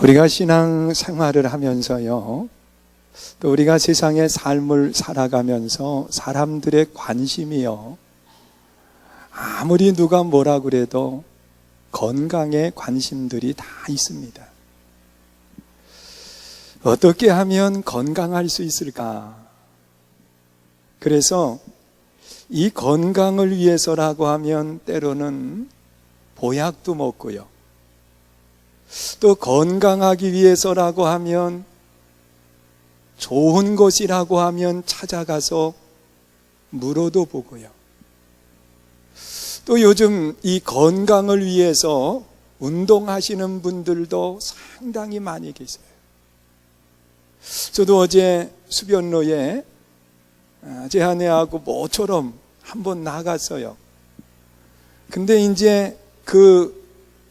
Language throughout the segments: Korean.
우리가 신앙 생활을 하면서요, 또 우리가 세상의 삶을 살아가면서 사람들의 관심이요, 아무리 누가 뭐라 그래도 건강에 관심들이 다 있습니다. 어떻게 하면 건강할 수 있을까? 그래서 이 건강을 위해서라고 하면 때로는 보약도 먹고요, 또 건강하기 위해서라고 하면 좋은 것이라고 하면 찾아가서 물어도 보고요, 또 요즘 이 건강을 위해서 운동하시는 분들도 상당히 많이 계세요. 저도 어제 수변로에 제 아내하고 모처럼 한번 나갔어요. 근데 이제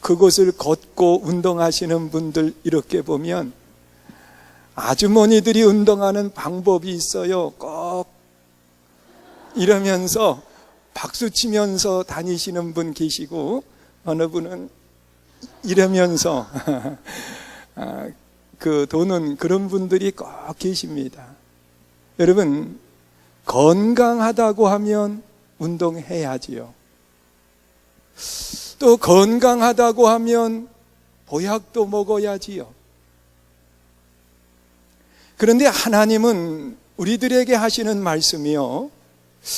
그곳을 걷고 운동하시는 분들 이렇게 보면 아주머니들이 운동하는 방법이 있어요. 꼭 이러면서 박수 치면서 다니시는 분 계시고, 어느 분은 이러면서 도는 그런 분들이 꼭 계십니다. 여러분, 건강하다고 하면 운동해야지요. 또 건강하다고 하면 보약도 먹어야지요. 그런데 하나님은 우리들에게 하시는 말씀이요,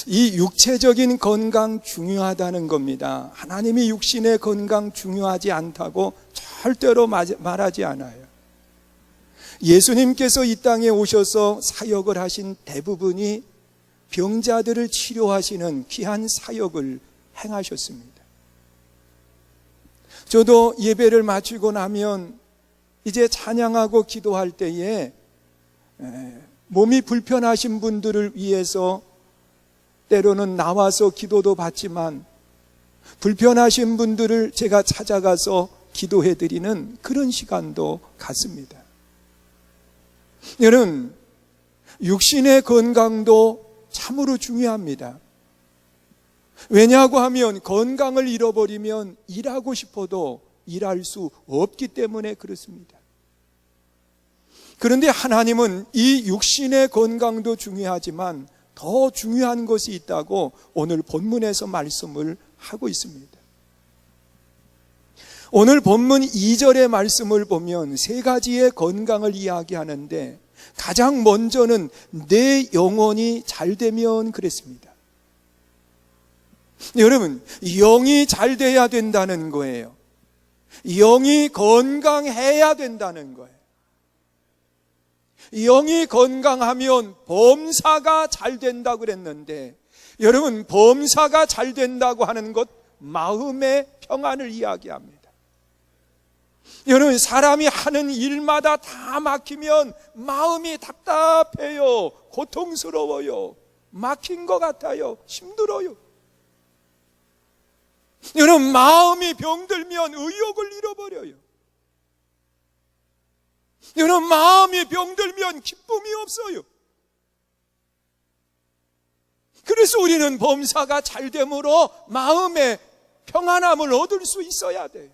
이 육체적인 건강 중요하다는 겁니다. 하나님이 육신의 건강 중요하지 않다고 절대로 말하지 않아요. 예수님께서 이 땅에 오셔서 사역을 하신 대부분이 병자들을 치료하시는 귀한 사역을 행하셨습니다. 저도 예배를 마치고 나면 이제 찬양하고 기도할 때에 몸이 불편하신 분들을 위해서 때로는 나와서 기도도 받지만, 불편하신 분들을 제가 찾아가서 기도해드리는 그런 시간도 갖습니다. 여러분, 육신의 건강도 참으로 중요합니다. 왜냐고 하면 건강을 잃어버리면 일하고 싶어도 일할 수 없기 때문에 그렇습니다. 그런데 하나님은 이 육신의 건강도 중요하지만 더 중요한 것이 있다고 오늘 본문에서 말씀을 하고 있습니다. 오늘 본문 2절의 말씀을 보면 세 가지의 건강을 이야기하는데, 가장 먼저는 내 영혼이 잘 되면 그랬습니다. 여러분, 영이 잘 돼야 된다는 거예요. 영이 건강해야 된다는 거예요. 영이 건강하면 범사가 잘 된다고 그랬는데, 여러분, 범사가 잘 된다고 하는 것, 마음의 평안을 이야기합니다. 여러분, 사람이 하는 일마다 다 막히면 마음이 답답해요. 고통스러워요. 막힌 것 같아요. 힘들어요. 여러분, 마음이 병들면 의욕을 잃어버려요. 여러분, 마음이 병들면 기쁨이 없어요. 그래서 우리는 범사가 잘 됨으로 마음의 평안함을 얻을 수 있어야 돼요.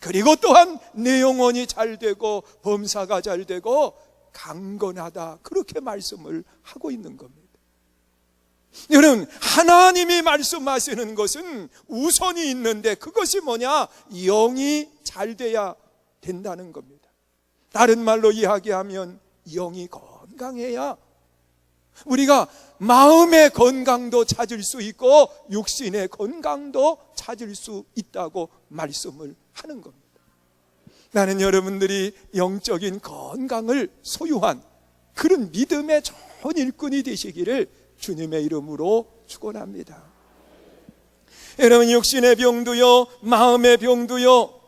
그리고 또한 내 영혼이 잘 되고 범사가 잘 되고 강건하다, 그렇게 말씀을 하고 있는 겁니다. 여러분, 하나님이 말씀하시는 것은 우선이 있는데, 그것이 뭐냐? 영이 잘 돼야 된다는 겁니다. 다른 말로 이야기하면 영이 건강해야 우리가 마음의 건강도 찾을 수 있고 육신의 건강도 찾을 수 있다고 말씀을 하는 겁니다. 나는 여러분들이 영적인 건강을 소유한 그런 믿음의 좋은 일꾼이 되시기를 주님의 이름으로 축원합니다. 여러분, 육신의 병도요, 마음의 병도요,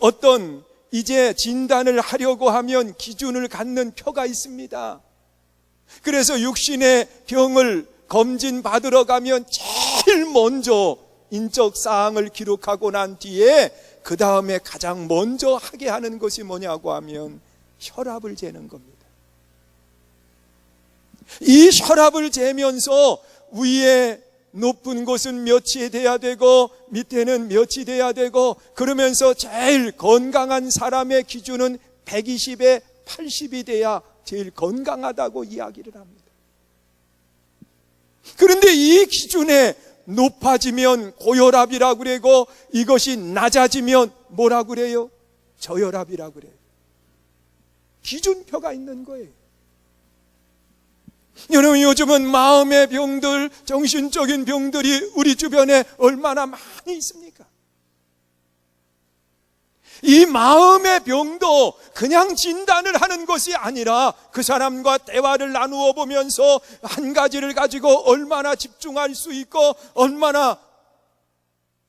어떤 이제 진단을 하려고 하면 기준을 갖는 표가 있습니다. 그래서 육신의 병을 검진 받으러 가면 제일 먼저 인적 사항을 기록하고 난 뒤에 그 다음에 가장 먼저 하게 하는 것이 뭐냐고 하면 혈압을 재는 겁니다. 이 혈압을 재면서 위에 높은 곳은 몇이 돼야 되고 밑에는 몇이 돼야 되고, 그러면서 제일 건강한 사람의 기준은 120에 80이 돼야 제일 건강하다고 이야기를 합니다. 그런데 이 기준에 높아지면 고혈압이라고 그러고, 이것이 낮아지면 뭐라고 그래요? 저혈압이라고 그래요. 기준표가 있는 거예요. 여러분, 요즘은 마음의 병들, 정신적인 병들이 우리 주변에 얼마나 많이 있습니까? 이 마음의 병도 그냥 진단을 하는 것이 아니라 그 사람과 대화를 나누어 보면서 한 가지를 가지고 얼마나 집중할 수 있고 얼마나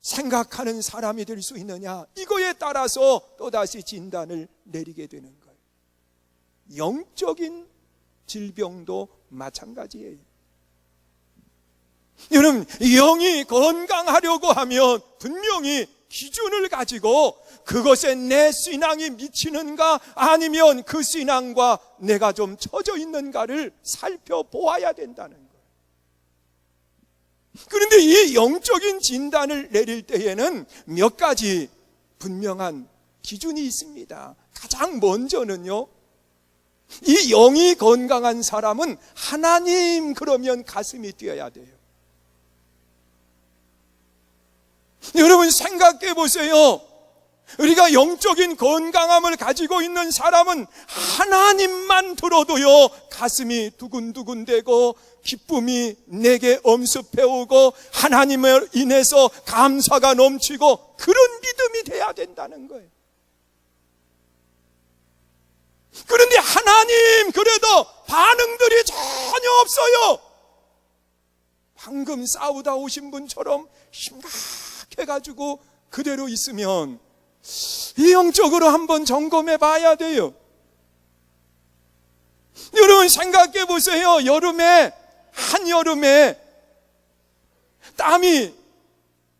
생각하는 사람이 될 수 있느냐, 이거에 따라서 또다시 진단을 내리게 되는 거예요. 영적인 질병도 마찬가지예요. 여러분, 영이 건강하려고 하면 분명히 기준을 가지고 그것에 내 신앙이 미치는가, 아니면 그 신앙과 내가 좀 처져 있는가를 살펴보아야 된다는 거예요. 그런데 이 영적인 진단을 내릴 때에는 몇 가지 분명한 기준이 있습니다. 가장 먼저는요, 이 영이 건강한 사람은 하나님 그러면 가슴이 뛰어야 돼요. 여러분, 생각해 보세요. 우리가 영적인 건강함을 가지고 있는 사람은 하나님만 들어도요 가슴이 두근두근대고 기쁨이 내게 엄습해오고 하나님을 인해서 감사가 넘치고, 그런 믿음이 돼야 된다는 거예요. 그런데 하나님 그래도 반응들이 전혀 없어요. 방금 싸우다 오신 분처럼 심각해가지고 그대로 있으면 이 영적으로 한번 점검해 봐야 돼요. 여러분, 생각해 보세요. 한여름에 땀이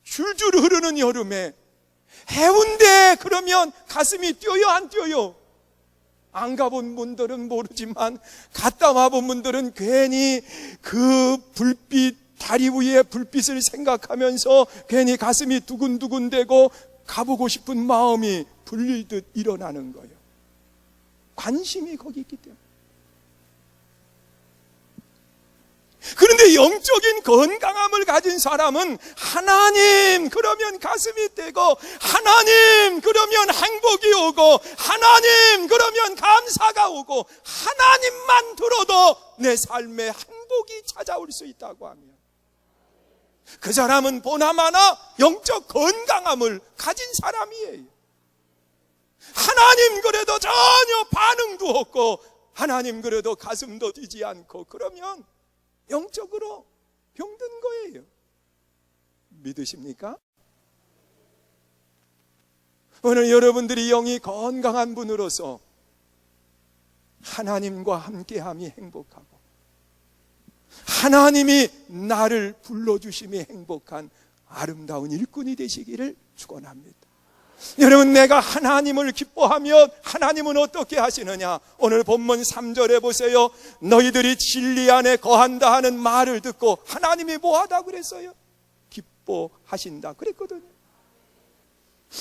줄줄 흐르는 여름에 해운대 그러면 가슴이 뛰어요, 안 뛰어요? 안 가본 분들은 모르지만 갔다 와본 분들은 괜히 그 불빛, 다리 위에 불빛을 생각하면서 괜히 가슴이 두근두근대고 가보고 싶은 마음이 불리듯 일어나는 거예요. 관심이 거기 있기 때문에. 그런데 영적인 건강함을 가진 사람은 하나님 그러면 가슴이 뛰고, 하나님 그러면 행복이 오고, 하나님 그러면 감사가 오고, 하나님만 들어도 내 삶에 행복이 찾아올 수 있다고 하면 그 사람은 보나마나 영적 건강함을 가진 사람이에요. 하나님 그래도 전혀 반응도 없고, 하나님 그래도 가슴도 뛰지 않고, 그러면 영적으로 병든 거예요. 믿으십니까? 오늘 여러분들이 영이 건강한 분으로서 하나님과 함께함이 행복하고, 하나님이 나를 불러주심이 행복한 아름다운 일꾼이 되시기를 축원합니다. 여러분, 내가 하나님을 기뻐하면 하나님은 어떻게 하시느냐? 오늘 본문 3절에 보세요. 너희들이 진리 안에 거한다 하는 말을 듣고, 하나님이 뭐하다 그랬어요? 기뻐하신다 그랬거든요.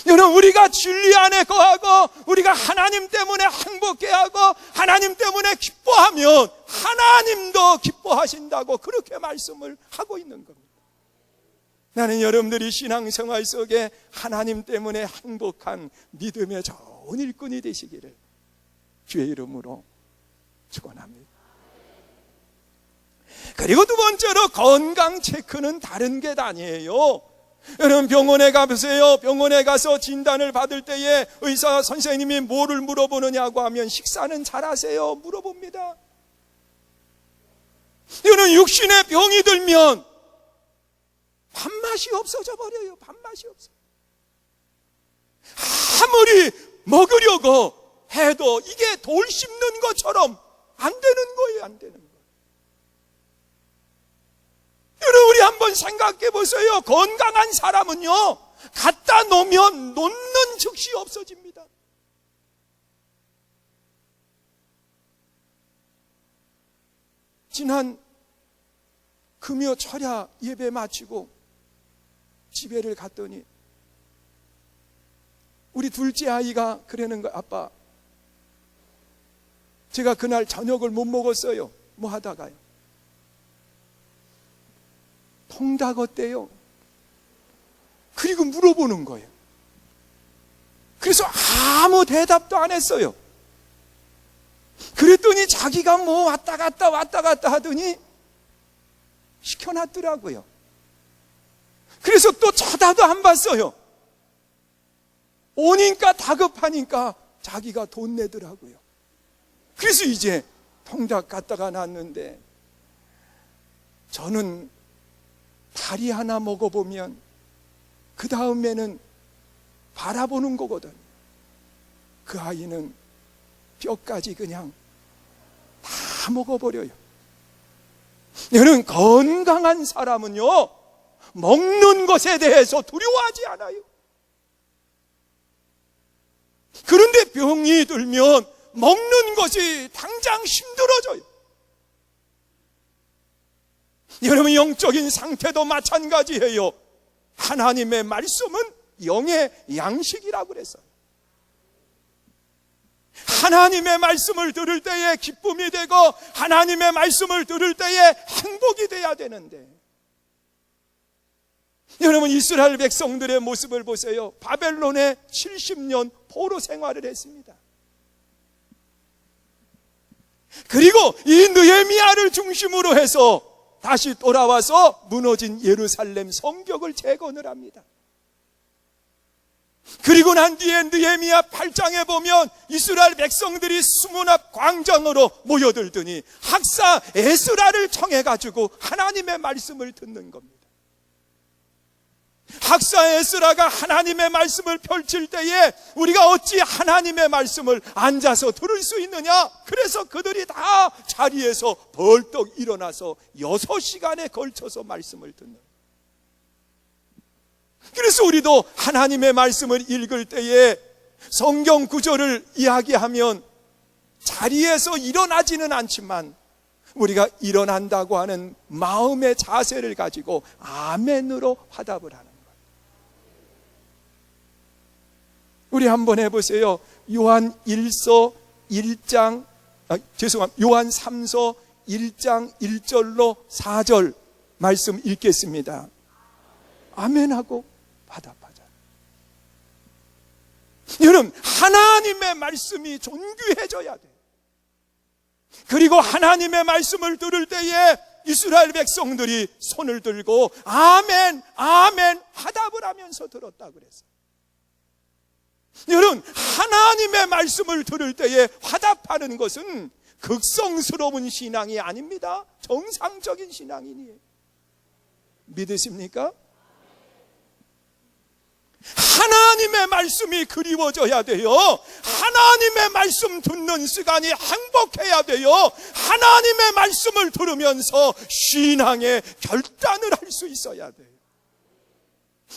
여러분, 우리가 진리 안에 거하고 우리가 하나님 때문에 행복해하고 하나님 때문에 기뻐하면 하나님도 기뻐하신다고 그렇게 말씀을 하고 있는 겁니다. 나는 여러분들이 신앙생활 속에 하나님 때문에 행복한 믿음의 좋은 일꾼이 되시기를 주의 이름으로 축원합니다. 그리고 두 번째로, 건강 체크는 다른 게 아니에요. 여러분, 병원에 가보세요. 병원에 가서 진단을 받을 때에 의사 선생님이 뭐를 물어보느냐고 하면 식사는 잘하세요? 물어봅니다. 여러분, 육신의 병이 들면 밥맛이 없어져 버려요. 밥맛이 없어. 아무리 먹으려고 해도 이게 돌 씹는 것처럼 안 되는 거예요. 안 되는 거예요. 여러분, 우리 한번 생각해 보세요. 건강한 사람은요, 갖다 놓으면 놓는 즉시 없어집니다. 지난 금요 철야 예배 마치고 집에를 갔더니 우리 둘째 아이가 그러는 거야. 아빠, 제가 그날 저녁을 못 먹었어요. 뭐 하다가요? 통닭 어때요? 그리고 물어보는 거예요. 그래서 아무 대답도 안 했어요. 그랬더니 자기가 뭐 왔다 갔다 하더니 시켜놨더라고요. 그래서 또 쳐다도 안 봤어요. 오니까 다급하니까 자기가 돈 내더라고요. 그래서 이제 통닭 갖다가 놨는데 저는 다리 하나 먹어보면 그 다음에는 바라보는 거거든요. 그 아이는 뼈까지 그냥 다 먹어버려요. 여러분, 건강한 사람은요, 먹는 것에 대해서 두려워하지 않아요. 그런데 병이 들면 먹는 것이 당장 힘들어져요. 여러분, 영적인 상태도 마찬가지예요. 하나님의 말씀은 영의 양식이라고 그랬어요. 하나님의 말씀을 들을 때에 기쁨이 되고 하나님의 말씀을 들을 때에 행복이 돼야 되는데, 여러분, 이스라엘 백성들의 모습을 보세요. 바벨론에 70년 포로 생활을 했습니다. 그리고 이 느헤미야를 중심으로 해서 다시 돌아와서 무너진 예루살렘 성벽을 재건을 합니다. 그리고 난 뒤에 느헤미야 8장에 보면 이스라엘 백성들이 수문 앞 광장으로 모여들더니 학사 에스라를 청해가지고 하나님의 말씀을 듣는 겁니다. 학사 에스라가 하나님의 말씀을 펼칠 때에 우리가 어찌 하나님의 말씀을 앉아서 들을 수 있느냐? 그래서 그들이 다 자리에서 벌떡 일어나서 6시간에 걸쳐서 말씀을 듣는. 그래서 우리도 하나님의 말씀을 읽을 때에 성경 구절을 이야기하면 자리에서 일어나지는 않지만 우리가 일어난다고 하는 마음의 자세를 가지고 아멘으로 화답을 하는 거예요. 우리 한번 해보세요. 요한 3서 1장 1절로 4절 말씀 읽겠습니다. 아멘하고 화답하자. 여러분, 하나님의 말씀이 존귀해져야 돼요. 그리고 하나님의 말씀을 들을 때에 이스라엘 백성들이 손을 들고 아멘, 아멘 화답을 하면서 들었다 그랬어요. 여러분, 하나님의 말씀을 들을 때에 화답하는 것은 극성스러운 신앙이 아닙니다. 정상적인 신앙이니 믿으십니까? 하나님의 말씀이 그리워져야 돼요. 하나님의 말씀 듣는 시간이 행복해야 돼요. 하나님의 말씀을 들으면서 신앙의 결단을 할 수 있어야 돼요.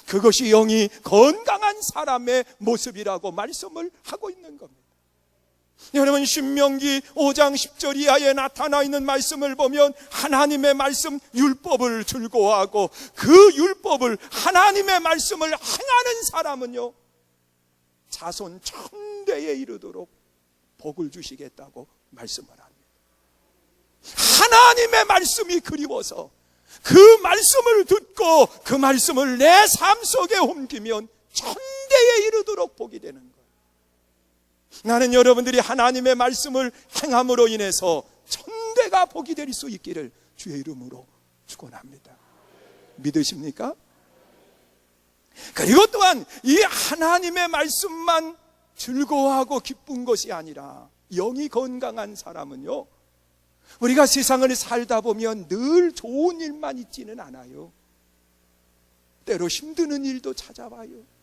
그것이 영이 건강한 사람의 모습이라고 말씀을 하고 있는 겁니다. 여러분, 신명기 5장 10절 이하에 나타나 있는 말씀을 보면 하나님의 말씀 율법을 즐거워하고 그 율법을 하나님의 말씀을 행하는 사람은요 자손 천대에 이르도록 복을 주시겠다고 말씀을 합니다. 하나님의 말씀이 그리워서 그 말씀을 듣고 그 말씀을 내 삶 속에 옮기면 천대에 이르도록 복이 되는 거예요. 나는 여러분들이 하나님의 말씀을 행함으로 인해서 천대가 복이 될 수 있기를 주의 이름으로 축원합니다. 믿으십니까? 그리고 또한 이 하나님의 말씀만 즐거워하고 기쁜 것이 아니라 영이 건강한 사람은요, 우리가 세상을 살다 보면 늘 좋은 일만 있지는 않아요. 때로 힘드는 일도 찾아와요.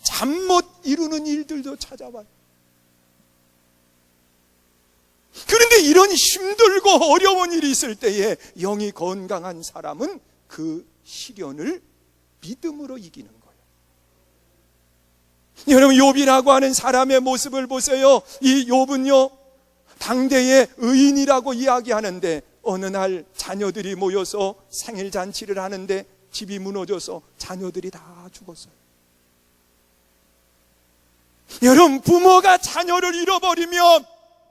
잠 못 이루는 일들도 찾아와요. 그런데 이런 힘들고 어려운 일이 있을 때에 영이 건강한 사람은 그 시련을 믿음으로 이기는 거예요. 여러분, 욥이라고 하는 사람의 모습을 보세요. 이 욥은요 당대의 의인이라고 이야기하는데 어느 날 자녀들이 모여서 생일 잔치를 하는데 집이 무너져서 자녀들이 다 죽었어요. 여러분, 부모가 자녀를 잃어버리면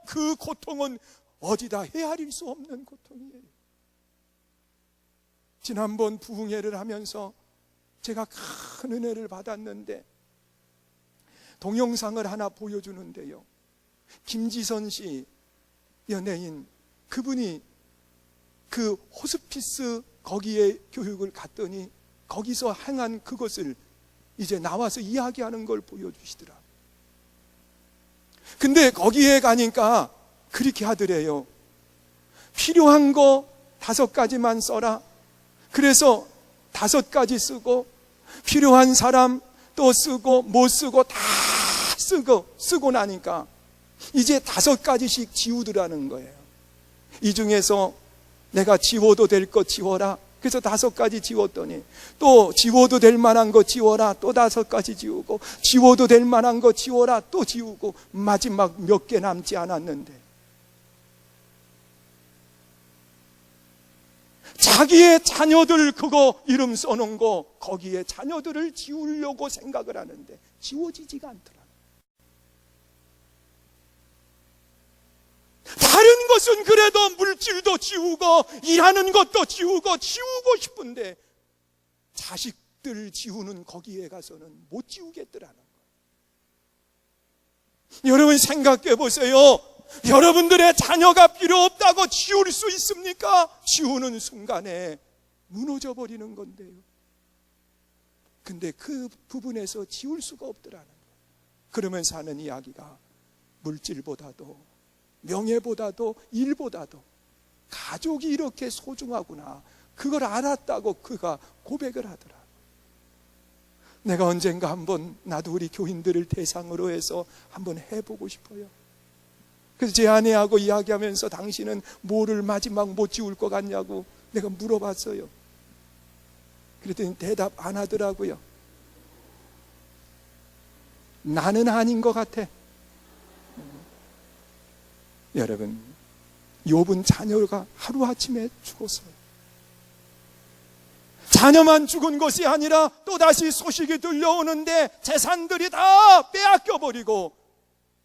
그 고통은 어디다 헤아릴 수 없는 고통이에요. 지난번 부흥회를 하면서 제가 큰 은혜를 받았는데 동영상을 하나 보여주는데요, 김지선 씨 연예인, 그분이 그 호스피스 거기에 교육을 갔더니 거기서 행한 그것을 이제 나와서 이야기하는 걸 보여주시더라. 근데 거기에 가니까 그렇게 하더래요. 필요한 거 5가지만 써라. 그래서 5가지 쓰고, 필요한 사람 또 쓰고, 못 쓰고 다 쓰고 나니까 이제 5가지씩 지우더라는 거예요. 이 중에서 내가 지워도 될 거 지워라. 그래서 5가지 지웠더니 또 지워도 될 만한 거 지워라. 또 5가지 지우고, 지워도 될 만한 거 지워라. 또 지우고, 마지막 몇 개 남지 않았는데 자기의 자녀들 그거 이름 써놓은 거 거기에 자녀들을 지우려고 생각을 하는데 지워지지가 않더라. 다른 것은 그래도 물질도 지우고 일하는 것도 지우고 싶은데 자식들 지우는 거기에 가서는 못 지우겠더라는 거예요. 여러분 생각해 보세요. 여러분들의 자녀가 필요 없다고 지울 수 있습니까? 지우는 순간에 무너져 버리는 건데요. 근데 그 부분에서 지울 수가 없더라는 거예요. 그러면서 하는 이야기가 물질보다도 명예보다도 일보다도 가족이 이렇게 소중하구나, 그걸 알았다고 그가 고백을 하더라. 내가 언젠가 한번 나도 우리 교인들을 대상으로 해서 한번 해보고 싶어요. 그래서 제 아내하고 이야기하면서 당신은 뭐를 마지막 못 지울 것 같냐고 내가 물어봤어요. 그랬더니 대답 안 하더라고요. 나는 아닌 것 같아. 여러분, 욥은 자녀가 하루아침에 죽었어요. 자녀만 죽은 것이 아니라 또다시 소식이 들려오는데 재산들이 다 빼앗겨버리고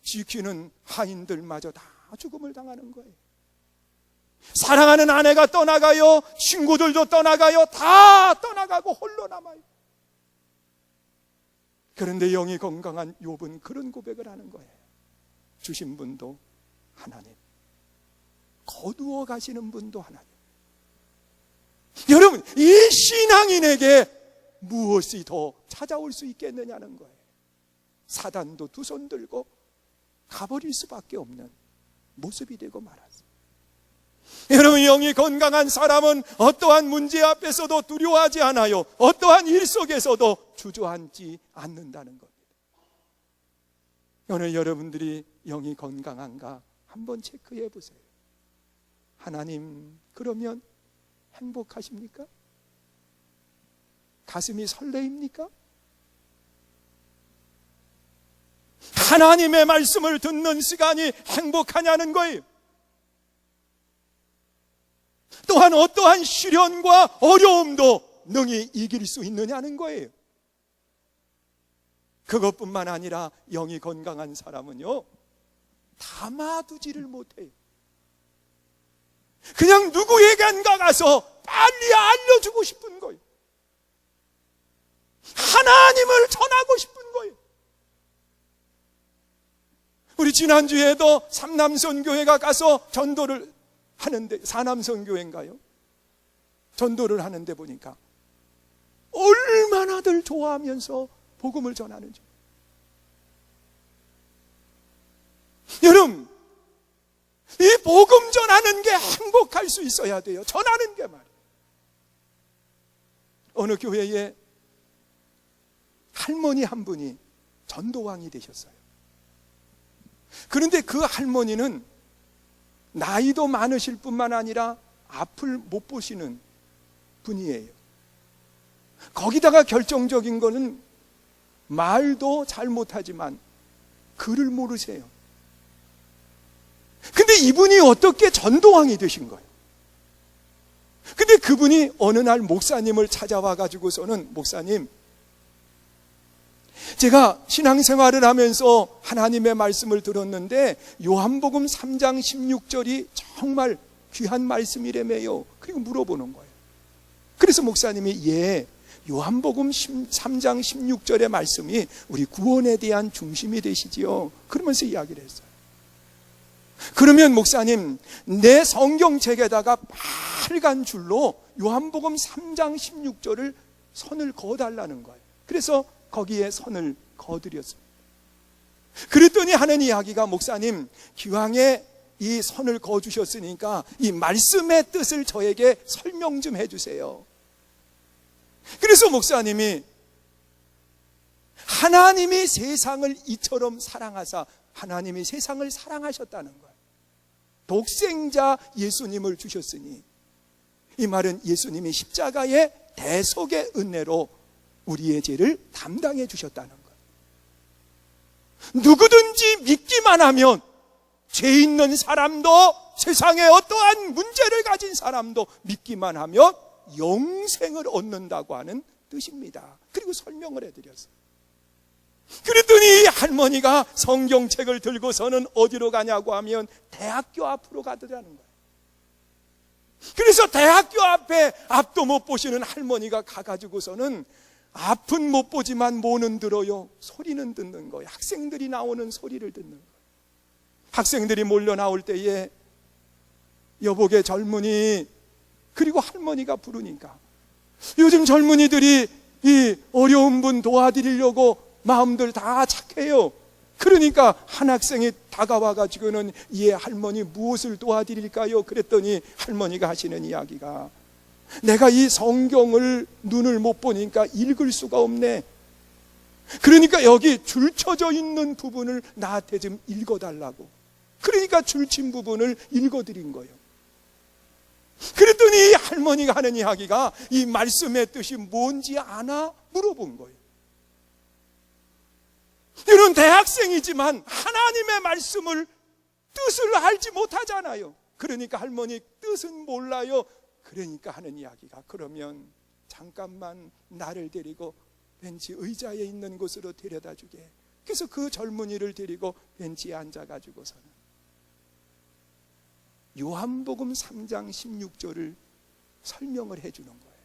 지키는 하인들마저 다 죽음을 당하는 거예요. 사랑하는 아내가 떠나가요, 친구들도 떠나가요, 다 떠나가고 홀로 남아요. 그런데 영이 건강한 욥은 그런 고백을 하는 거예요. 주신 분도 하나님, 거두어 가시는 분도 하나님. 여러분, 이 신앙인에게 무엇이 더 찾아올 수 있겠느냐는 거예요. 사단도 두 손 들고 가버릴 수밖에 없는 모습이 되고 말았어요. 여러분, 영이 건강한 사람은 어떠한 문제 앞에서도 두려워하지 않아요. 어떠한 일 속에서도 주저앉지 않는다는 겁니다. 오늘 여러분들이 영이 건강한가 한번 체크해 보세요. 하나님, 그러면 행복하십니까? 가슴이 설레입니까? 하나님의 말씀을 듣는 시간이 행복하냐는 거예요. 또한 어떠한 시련과 어려움도 능히 이길 수 있느냐는 거예요. 그것뿐만 아니라 영이 건강한 사람은요, 담아두지를 못해요. 그냥 누구에겐가 가서 빨리 알려주고 싶은 거예요. 하나님을 전하고 싶은 거예요. 우리 지난주에도 삼남선교회가 가서 전도를 하는데, 사남선교회인가요? 전도를 하는데 보니까 얼마나들 좋아하면서 복음을 전하는지. 여러분, 이 복음 전하는 게 행복할 수 있어야 돼요. 전하는 게 말이에요. 어느 교회에 할머니 한 분이 전도왕이 되셨어요. 그런데 그 할머니는 나이도 많으실 뿐만 아니라 앞을 못 보시는 분이에요. 거기다가 결정적인 거는 말도 잘 못하지만 글을 모르세요. 근데 이분이 어떻게 전도왕이 되신 거예요? 근데 그분이 어느 날 목사님을 찾아와 가지고서는, 목사님, 제가 신앙생활을 하면서 하나님의 말씀을 들었는데 요한복음 3장 16절이 정말 귀한 말씀이라며요. 그리고 물어보는 거예요. 그래서 목사님이 요한복음 3장 16절의 말씀이 우리 구원에 대한 중심이 되시지요. 그러면서 이야기를 했어요. 그러면 목사님, 내 성경책에다가 빨간 줄로 요한복음 3장 16절을 선을 그어달라는 거예요. 그래서 거기에 선을 그어드렸습니다. 그랬더니 하는 이야기가, 목사님, 기왕에 이 선을 그어주셨으니까 이 말씀의 뜻을 저에게 설명 좀 해주세요. 그래서 목사님이, 하나님이 세상을 이처럼 사랑하사 하나님이 세상을 사랑하셨다는 거예요. 독생자 예수님을 주셨으니, 이 말은 예수님이 십자가의 대속의 은혜로 우리의 죄를 담당해 주셨다는 거예요. 누구든지 믿기만 하면, 죄 있는 사람도, 세상에 어떠한 문제를 가진 사람도 믿기만 하면 영생을 얻는다고 하는 뜻입니다. 그리고 설명을 해드렸어요. 그랬더니 할머니가 성경책을 들고서는 어디로 가냐고 하면 대학교 앞으로 가더라는 거예요. 그래서 대학교 앞에 앞도 못 보시는 할머니가 가가지고서는 앞은 못 보지만 뭐는 들어요? 소리는 듣는 거예요. 학생들이 나오는 소리를 듣는 거예요. 학생들이 몰려 나올 때에 여복의 젊은이, 그리고 할머니가 부르니까, 요즘 젊은이들이 이 어려운 분 도와드리려고 마음들 다 착해요. 그러니까 한 학생이 다가와 가지고는, 예, 할머니 무엇을 도와드릴까요? 그랬더니 할머니가 하시는 이야기가, 내가 이 성경을 눈을 못 보니까 읽을 수가 없네. 그러니까 여기 줄 쳐져 있는 부분을 나한테 좀 읽어달라고. 그러니까 줄친 부분을 읽어드린 거예요. 그랬더니 할머니가 하는 이야기가, 이 말씀의 뜻이 뭔지 아나? 물어본 거예요. 이런 대학생이지만 하나님의 말씀을, 뜻을 알지 못하잖아요. 그러니까 할머니 뜻은 몰라요. 그러니까 하는 이야기가, 그러면 잠깐만 나를 데리고 벤치 의자에 있는 곳으로 데려다 주게. 그래서 그 젊은이를 데리고 벤치에 앉아가지고서는 요한복음 3장 16절을 설명을 해주는 거예요.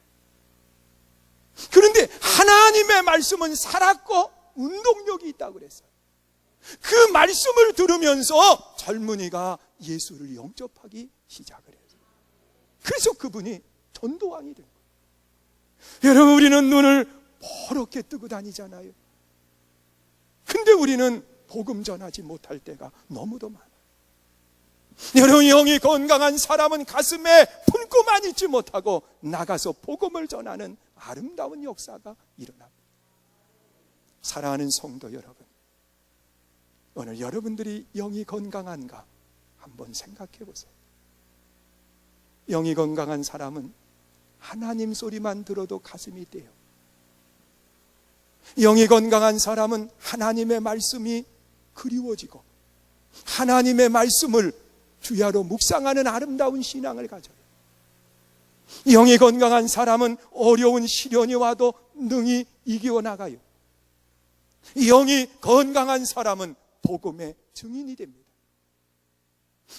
그런데 하나님의 말씀은 살았고 운동력이 있다고 그랬어요. 그 말씀을 들으면서 젊은이가 예수를 영접하기 시작을 해요. 그래서 그분이 전도왕이 된 거예요. 여러분, 우리는 눈을 퍼렇게 뜨고 다니잖아요. 근데 우리는 복음 전하지 못할 때가 너무도 많아요. 여러분, 영이 건강한 사람은 가슴에 품고만 있지 못하고 나가서 복음을 전하는 아름다운 역사가 일어납니다. 사랑하는 성도 여러분, 오늘 여러분들이 영이 건강한가 한번 생각해 보세요. 영이 건강한 사람은 하나님 소리만 들어도 가슴이 뛰어요. 영이 건강한 사람은 하나님의 말씀이 그리워지고 하나님의 말씀을 주야로 묵상하는 아름다운 신앙을 가져요. 영이 건강한 사람은 어려운 시련이 와도 능히 이겨나가요. 영이 건강한 사람은 복음의 증인이 됩니다.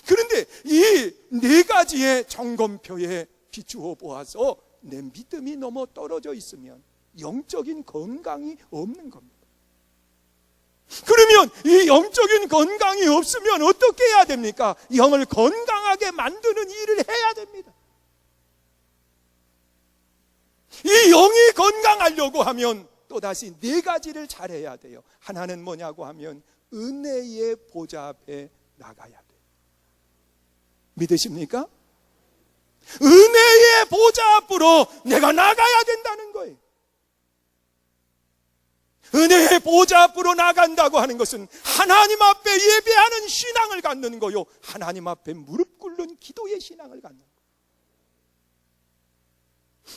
그런데 이 네 가지의 점검표에 비추어 보아서 내 믿음이 너무 떨어져 있으면 영적인 건강이 없는 겁니다. 그러면 이 영적인 건강이 없으면 어떻게 해야 됩니까? 영을 건강하게 만드는 일을 해야 됩니다. 이 영이 건강하려고 하면 또다시 네 가지를 잘해야 돼요. 하나는 뭐냐고 하면 은혜의 보좌 앞에 나가야 돼요. 믿으십니까? 은혜의 보좌 앞으로 내가 나가야 된다는 거예요. 은혜의 보좌 앞으로 나간다고 하는 것은 하나님 앞에 예배하는 신앙을 갖는 거요, 하나님 앞에 무릎 꿇는 기도의 신앙을 갖는 거예요.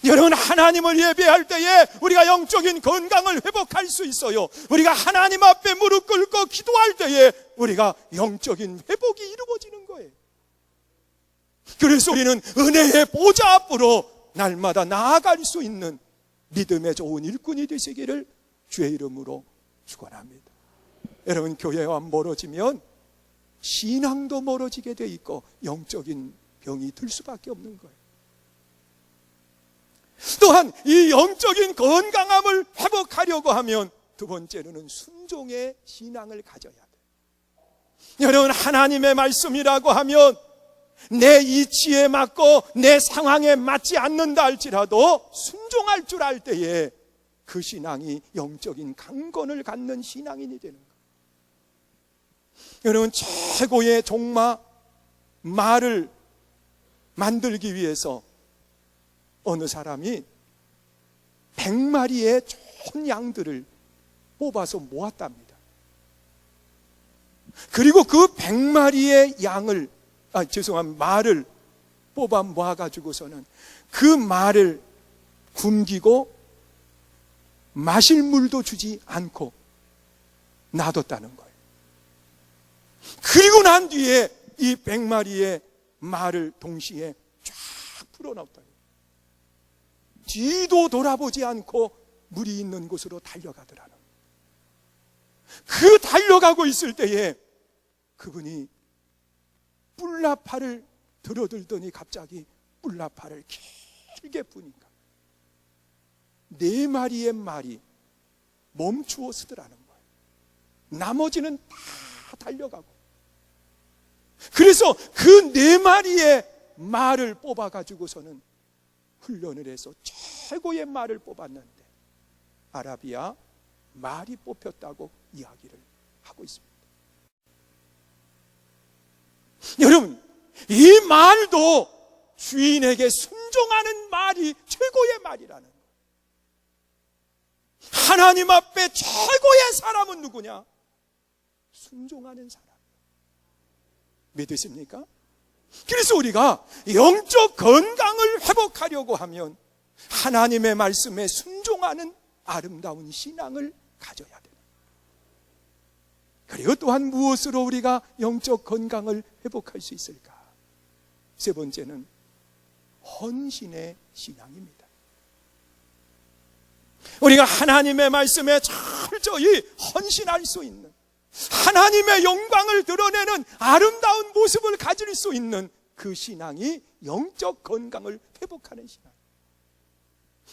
여러분, 하나님을 예배할 때에 우리가 영적인 건강을 회복할 수 있어요. 우리가 하나님 앞에 무릎 꿇고 기도할 때에 우리가 영적인 회복이 이루어지는 거예요. 그래서 우리는 은혜의 보좌 앞으로 날마다 나아갈 수 있는 믿음의 좋은 일꾼이 되시기를 주의 이름으로 축원합니다. 여러분, 교회와 멀어지면 신앙도 멀어지게 돼 있고 영적인 병이 들 수밖에 없는 거예요. 또한 이 영적인 건강함을 회복하려고 하면 두 번째로는 순종의 신앙을 가져야 돼요. 여러분, 하나님의 말씀이라고 하면 내 이치에 맞고 내 상황에 맞지 않는다 할지라도 순종할 줄 알 때에 그 신앙이 영적인 강건을 갖는 신앙인이 되는 거예요. 여러분, 최고의 종마 말을 만들기 위해서 어느 사람이 100마리의 좋은 양들을 뽑아서 모았답니다. 그리고 그 100마리의 말을 뽑아 모아가지고서는 그 말을 굶기고 마실 물도 주지 않고 놔뒀다는 거예요. 그리고 난 뒤에 이 100마리의 말을 동시에 쫙 풀어놓았다. 뒤도 돌아보지 않고 물이 있는 곳으로 달려가더라는 거예요. 그 달려가고 있을 때에 그분이 뿔나팔을 들어들더니 갑자기 뿔나팔을 길게 부니까 4마리의 말이 멈추어 서더라는 거예요. 나머지는 다 달려가고. 그래서 그 4마리의 말을 뽑아가지고서는 훈련을 해서 최고의 말을 뽑았는데 아라비아 말이 뽑혔다고 이야기를 하고 있습니다. 여러분, 이 말도 주인에게 순종하는 말이 최고의 말이라는 거예요. 하나님 앞에 최고의 사람은 누구냐? 순종하는 사람. 믿으십니까? 그래서 우리가 영적 건강을 회복하려고 하면 하나님의 말씀에 순종하는 아름다운 신앙을 가져야 됩니다. 그리고 또한 무엇으로 우리가 영적 건강을 회복할 수 있을까? 세 번째는 헌신의 신앙입니다. 우리가 하나님의 말씀에 철저히 헌신할 수 있는, 하나님의 영광을 드러내는 아름다운 모습을 가질 수 있는 그 신앙이 영적 건강을 회복하는 신앙.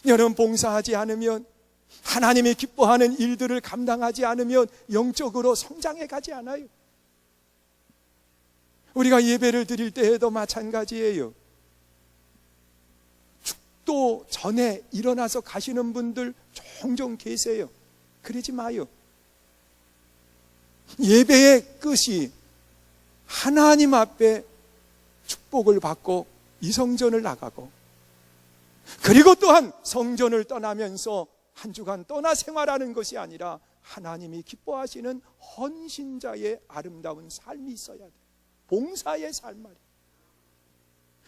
여러분, 봉사하지 않으면, 하나님이 기뻐하는 일들을 감당하지 않으면 영적으로 성장해 가지 않아요. 우리가 예배를 드릴 때에도 마찬가지예요. 축도 전에 일어나서 가시는 분들 종종 계세요. 그러지 마요. 예배의 끝이 하나님 앞에 축복을 받고 이 성전을 나가고, 그리고 또한 성전을 떠나면서 한 주간 떠나 생활하는 것이 아니라 하나님이 기뻐하시는 헌신자의 아름다운 삶이 있어야 돼. 봉사의 삶 말이야.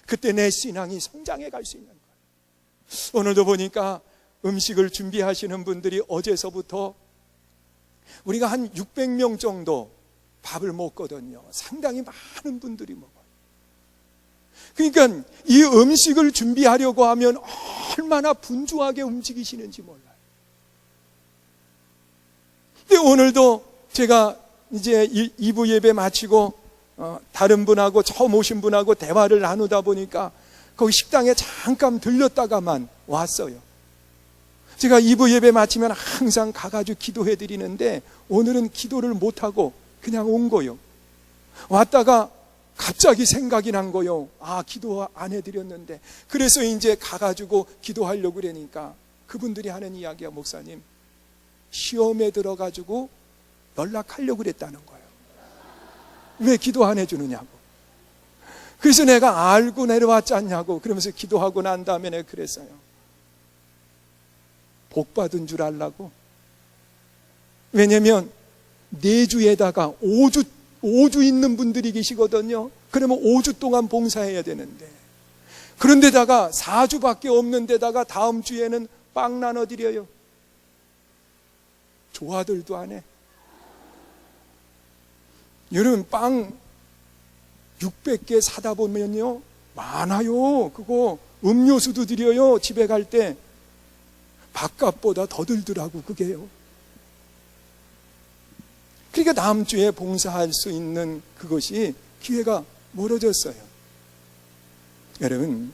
그때 내 신앙이 성장해 갈 수 있는 거야. 오늘도 보니까 음식을 준비하시는 분들이 어제서부터 우리가 한 600명 정도 밥을 먹거든요. 상당히 많은 분들이 먹어요. 그러니까 이 음식을 준비하려고 하면 얼마나 분주하게 움직이시는지 몰라요. 근데 오늘도 제가 이제 2부 예배 마치고 다른 분하고 처음 오신 분하고 대화를 나누다 보니까 거기 식당에 잠깐 들렸다가만 왔어요. 제가 2부 예배 마치면 항상 가가지고 기도해 드리는데 오늘은 기도를 못하고 그냥 온 거요. 왔다가 갑자기 생각이 난 거요. 아, 기도 안 해드렸는데. 그래서 이제 가가지고 기도하려고 그러니까 그분들이 하는 이야기야. 목사님, 시험에 들어가지고 연락하려고 그랬다는 거예요. 왜 기도 안 해주느냐고. 그래서 내가 알고 내려왔지 않냐고 그러면서 기도하고 난 다음에 내가 그랬어요. 복 받은 줄 알라고. 왜냐면 4주에다가 5주 있는 분들이 계시거든요. 그러면 5주 동안 봉사해야 되는데, 그런데다가 4주밖에 없는 데다가 다음 주에는 빵 나눠드려요. 조아들도 안 해. 여러분, 빵 600개 사다 보면요, 많아요. 그거 음료수도 드려요. 집에 갈 때 밥값보다 더 들더라고 그게요. 그러니까 다음 주에 봉사할 수 있는 그것이 기회가 멀어졌어요. 여러분,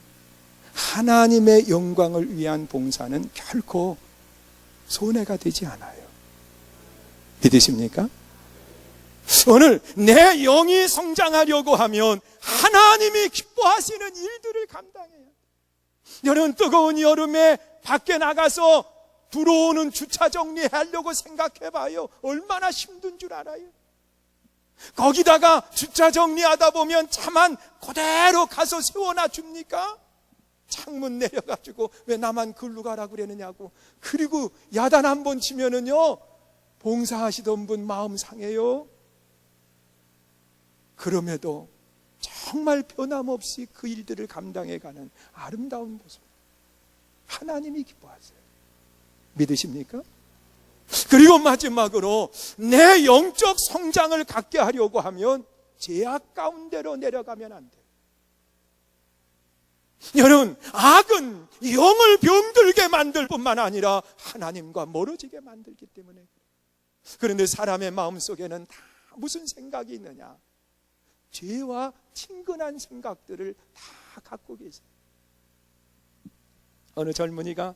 하나님의 영광을 위한 봉사는 결코 손해가 되지 않아요. 믿으십니까? 오늘 내 영이 성장하려고 하면 하나님이 기뻐하시는 일들을 감당해야 돼요. 여러분, 뜨거운 여름에 밖에 나가서 들어오는 주차 정리하려고 생각해봐요. 얼마나 힘든 줄 알아요? 거기다가 주차 정리하다 보면 차만 그대로 가서 세워놔 줍니까? 창문 내려가지고 왜 나만 글로 가라고 그러느냐고. 그리고 야단 한 번 치면은요, 봉사하시던 분 마음 상해요. 그럼에도 정말 변함없이 그 일들을 감당해가는 아름다운 모습, 하나님이 기뻐하세요. 믿으십니까? 그리고 마지막으로 내 영적 성장을 갖게 하려고 하면 죄악 가운데로 내려가면 안 돼요. 여러분, 악은 영을 병들게 만들 뿐만 아니라 하나님과 멀어지게 만들기 때문에. 그런데 사람의 마음속에는 다 무슨 생각이 있느냐? 죄와 친근한 생각들을 다 갖고 계세요. 어느 젊은이가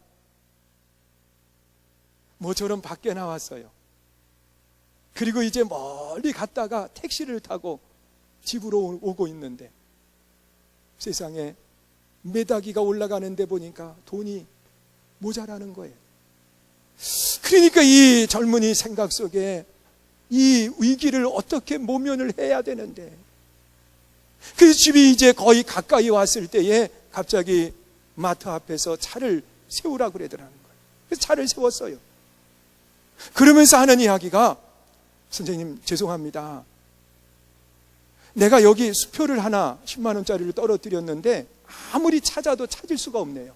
모처럼 밖에 나왔어요. 그리고 이제 멀리 갔다가 택시를 타고 집으로 오고 있는데 세상에 메다기가 올라가는데 보니까 돈이 모자라는 거예요. 그러니까 이 젊은이 생각 속에 이 위기를 어떻게 모면을 해야 되는데, 그 집이 이제 거의 가까이 왔을 때에 갑자기 마트 앞에서 차를 세우라고 그러더라는 거예요. 그래서 차를 세웠어요. 그러면서 하는 이야기가, 선생님 죄송합니다, 내가 여기 수표를 하나 10만 원짜리를 떨어뜨렸는데 아무리 찾아도 찾을 수가 없네요.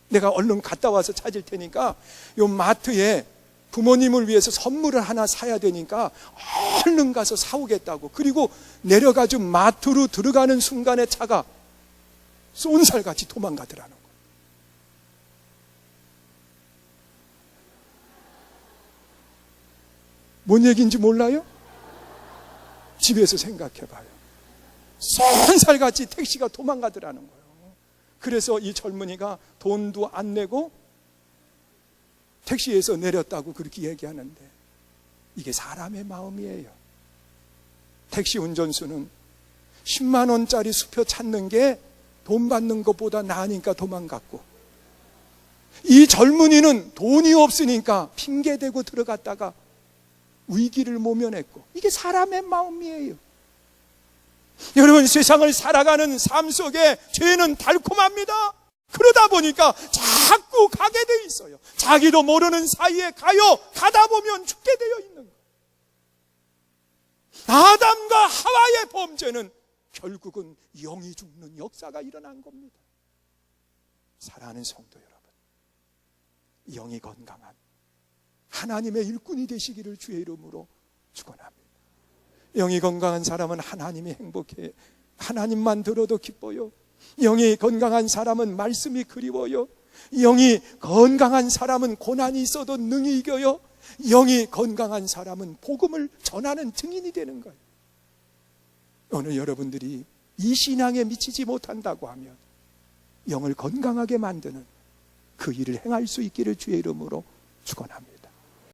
내가 얼른 갔다 와서 찾을 테니까 요 마트에 부모님을 위해서 선물을 하나 사야 되니까 얼른 가서 사오겠다고. 그리고 내려가지고 마트로 들어가는 순간에 차가 쏜살같이 도망가더라는 거예요. 뭔 얘기인지 몰라요? 집에서 생각해봐요. 쏜살같이 택시가 도망가더라는 거예요. 그래서 이 젊은이가 돈도 안 내고 택시에서 내렸다고 그렇게 얘기하는데, 이게 사람의 마음이에요. 택시 운전수는 10만 원짜리 수표 찾는 게 돈 받는 것보다 나으니까 도망갔고, 이 젊은이는 돈이 없으니까 핑계대고 들어갔다가 위기를 모면했고, 이게 사람의 마음이에요. 여러분, 세상을 살아가는 삶 속에 죄는 달콤합니다. 그러다 보니까 자꾸 가게 돼 있어요. 자기도 모르는 사이에 가다 보면 죽게 되어 있는 거예요. 아담과 하와의 범죄는 결국은 영이 죽는 역사가 일어난 겁니다. 사랑하는 성도 여러분, 영이 건강한 하나님의 일꾼이 되시기를 주의 이름으로 축원합니다. 영이 건강한 사람은 하나님이 행복해. 하나님만 들어도 기뻐요. 영이 건강한 사람은 말씀이 그리워요. 영이 건강한 사람은 고난이 있어도 능히 이겨요. 영이 건강한 사람은 복음을 전하는 증인이 되는 거예요. 오늘 여러분들이 이 신앙에 미치지 못한다고 하면 영을 건강하게 만드는 그 일을 행할 수 있기를 주의 이름으로 축원합니다.